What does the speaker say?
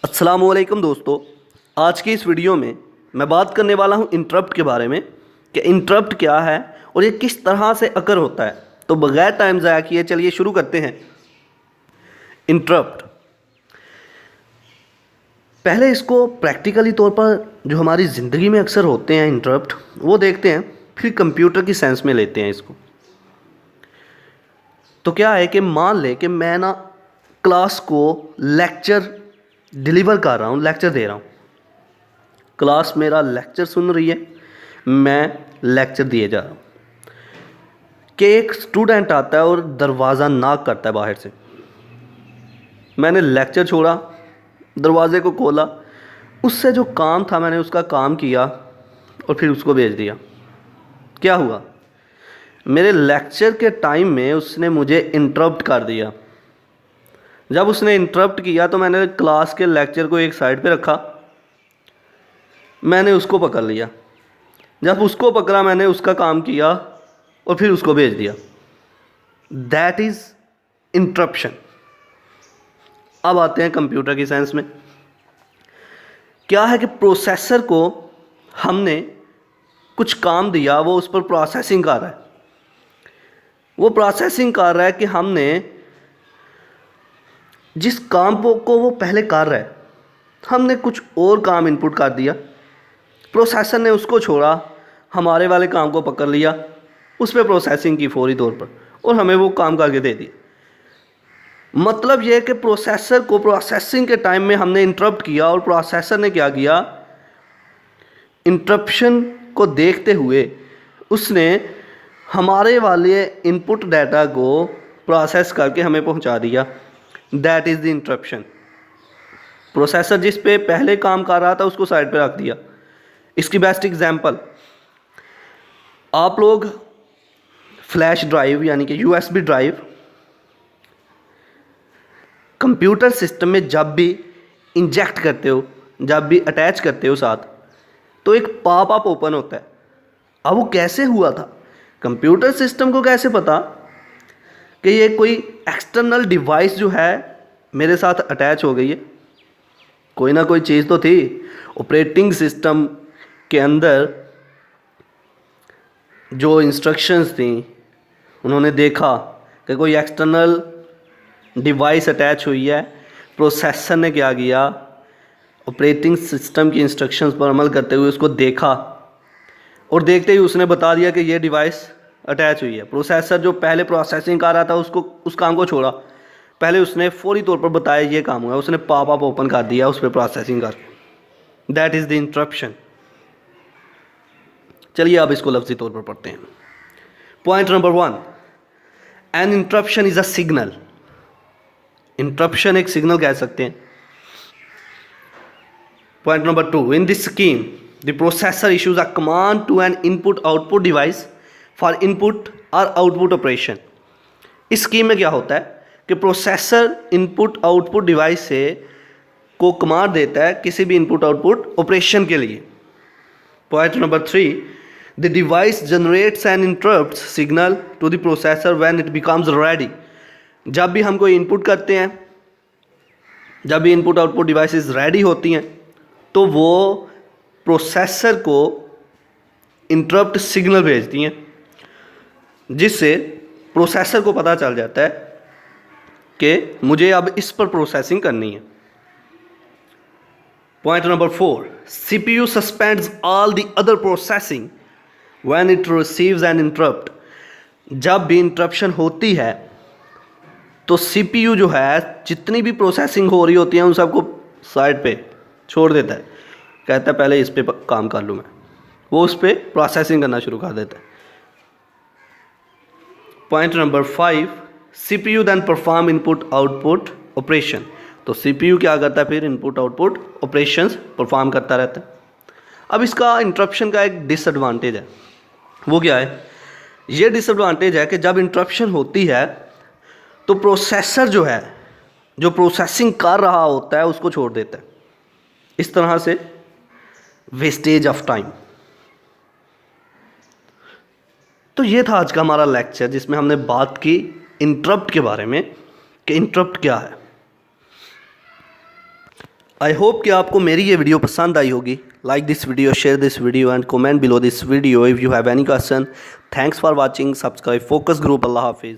अस्सलामुअलैकुम दोस्तों, आज की इस वीडियो में मैं बात करने वाला हूं इंटरप्ट के बारे में कि इंटरप्ट क्या है और ये किस तरह से अकर होता है। तो बगैर टाइम ज़ाया किए चलिए शुरू करते हैं। इंटरप्ट, पहले इसको प्रैक्टिकली तौर पर जो हमारी ज़िंदगी में अक्सर होते हैं इंटरप्ट वो देखते हैं, फिर कंप्यूटर की सेंस में लेते हैं इसको। तो क्या है कि मान ले कि मैं ना क्लास को लेक्चर डिलीवर कर रहा हूँ, लेक्चर दे रहा हूँ, क्लास मेरा लेक्चर सुन रही है, मैं लेक्चर दिए जा रहा हूँ कि एक स्टूडेंट आता है और दरवाज़ा नॉक करता है बाहर से। मैंने लेक्चर छोड़ा, दरवाज़े को खोला, उससे जो काम था मैंने उसका काम किया और फिर उसको भेज दिया। क्या हुआ? मेरे लेक्चर के टाइम में उसने मुझे इंटरप्ट कर दिया। जब उसने इंटरप्ट किया तो मैंने क्लास के लेक्चर को एक साइड पे रखा, मैंने उसको पकड़ लिया। जब उसको पकड़ा मैंने उसका काम किया और फिर उसको भेज दिया। That is interruption. अब आते हैं कंप्यूटर की सेंस में। क्या है कि प्रोसेसर को हमने कुछ काम दिया, वो उस पर प्रोसेसिंग कर रहा है। वो प्रोसेसिंग कर रहा है कि हमने जिस काम को वो पहले कर रहा है, हमने कुछ और काम इनपुट कर दिया, प्रोसेसर ने उसको छोड़ा, हमारे वाले काम को पकड़ लिया, उस पर प्रोसेसिंग की फौरी तौर पर और हमें वो काम करके दे दिया। मतलब यह है कि प्रोसेसर को प्रोसेसिंग के टाइम में हमने इंटरप्ट किया और प्रोसेसर ने क्या किया, इंटरप्शन को देखते हुए उसने हमारे वाले इनपुट डाटा को प्रोसेस करके हमें पहुंचा दिया। That is the interruption. Processor जिस पे पहले काम कर रहा था उसको साइड पे रख दिया। इसकी बेस्ट एग्जांपल, आप लोग फ्लैश ड्राइव यानी कि यूएसबी ड्राइव कंप्यूटर सिस्टम में जब भी इंजेक्ट करते हो, जब भी अटैच करते हो साथ, तो एक पॉप अप ओपन होता है। अब वो कैसे हुआ था? कंप्यूटर सिस्टम को कैसे पता कि ये कोई एक्सटर्नल डिवाइस जो है मेरे साथ अटैच हो गई है? कोई ना कोई चीज़ तो थी। ऑपरेटिंग सिस्टम के अंदर जो इंस्ट्रक्शंस थी, उन्होंने देखा कि कोई एक्सटर्नल डिवाइस अटैच हुई है। प्रोसेसर ने क्या किया, ऑपरेटिंग सिस्टम की इंस्ट्रक्शंस पर अमल करते हुए उसको देखा और देखते ही उसने बता दिया कि ये डिवाइस अटैच हुई है। प्रोसेसर जो पहले प्रोसेसिंग कर रहा था उसको उस काम को छोड़ा, पहले उसने फौरी तौर पर बताया ये काम हुआ, उसने पॉप अप ओपन कर दिया उस पर प्रोसेसिंग करके। That is the interruption. चलिए अब इसको लफ्ज़ी तौर पर पढ़ते हैं। Point number 1, an interruption is a signal. Interruption एक सिग्नल कह सकते हैं। Point number 2, in this scheme the processor issues a command to an input output device for input और आउटपुट ऑपरेशन। इस स्कीम में क्या होता है कि प्रोसेसर इनपुट आउटपुट डिवाइस से को कमांड देता है किसी भी इनपुट आउटपुट ऑपरेशन के लिए। Point number 3, the device generates and interrupts signal to the processor when it becomes ready. जब भी हम कोई इनपुट करते हैं, जब भी इनपुट आउटपुट डिवाइसेस रेडी होती हैं, तो वो प्रोसेसर को इंटरप्ट सिग्नल भेजती हैं, जिससे प्रोसेसर को पता चल जाता है कि मुझे अब इस पर प्रोसेसिंग करनी है। Point number 4, CPU suspends all the other processing when it receives N interrupt. जब भी इंटरप्शन होती है तो सीपीयू जो है जितनी भी प्रोसेसिंग हो रही होती है उन सबको साइड पे छोड़ देता है, कहता है पहले इस पे काम कर लूँ मैं, वो उस पर प्रोसेसिंग करना शुरू कर देता है। Point number 5, CPU then perform input output operation. तो सीपीयू क्या करता है, फिर इनपुट आउटपुट ऑपरेशंस परफॉर्म करता रहता है। अब इसका इंटरप्शन का एक डिसएडवांटेज है। वो क्या है? ये डिसएडवांटेज है कि जब इंटरप्शन होती है तो प्रोसेसर जो है, जो प्रोसेसिंग कर रहा होता है, उसको छोड़ देता है। इस तरह से वेस्टेज ऑफ टाइम। तो ये था आज का हमारा लेक्चर जिसमें हमने बात की इंटरप्ट के बारे में कि इंटरप्ट क्या है। आई होप कि आपको मेरी ये वीडियो पसंद आई होगी। Like this video, share this video and comment below this video if you have any question. Thanks for watching. Subscribe Focus Group. अल्लाह हाफिज़।